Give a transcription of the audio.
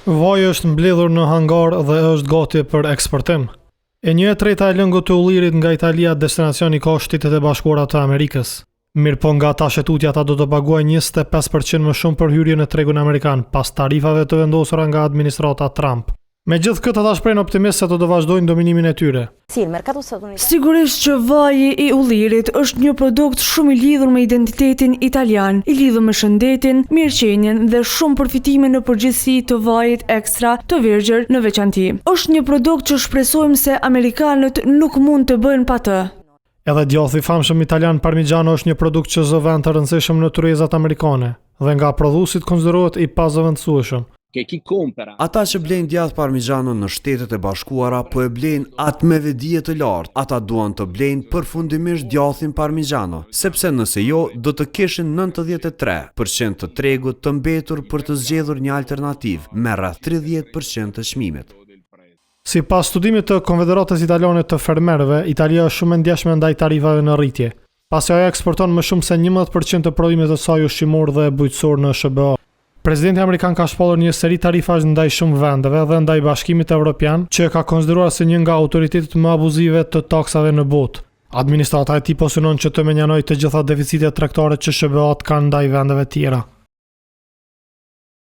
Vaji është mbledhur në hangar dhe është gati për eksportim. E 1/3 e lëngut të ullirit nga Italia destinacioni ka Shtetet e Bashkuara të Amerikës. Mirë po nga tashetutja ata do të paguajnë 25% më shumë për hyrje në tregun amerikan pas tarifave të vendosura nga administrata Trump. Megjithë këtë ata shprehin optimist se do të vazhdojnë dominimin e tyre. Sigurisht që vaji i ullirit është një produkt shumë i lidhur me identitetin italian, i lidhur me shëndetin, mirëqenien dhe shumë përfitime në përgjithësi të vajit ekstra të vergjër në veçanti. Është një produkt që shpresojmë se amerikanët nuk mund të bëjnë pa të. Edhe djathi i famshëm italian Parmigiano është një produkt që zëvend të rëndësishëm në tryezat amerikane dhe nga prodhuesit konsiderohet i pazëvendësueshëm. Ata që blejnë djath Parmigiano në Shtetet e Bashkuara po e blejnë atë me vedije të lartë. Ata duan të blejnë përfundimisht djathin Parmigiano, sepse nëse jo, do të kishin 93% të tregut të mbetur për të zgjedhur një alternativë me rreth 30% të çmimit. Sipas studimit të Konfederatës Italiane të Fermerëve, Italia është shumë e ndjeshme ndaj tarifave në rritje, pasi ajo eksporton më shumë se 11% të prodhimit të saj ushqimor dhe bujqësor në SBA. Presidenti amerikan ka shpallur një seri tarifash ndaj shumë vendeve dhe ndaj Bashkimit Evropian, që e ka konsideruar si një nga autoritetet më abuzive të taksave në botë. Administrata e tij po synon që të menjanojë të gjitha deficitet tregtare që SBA-t kanë ndaj vendeve tjera.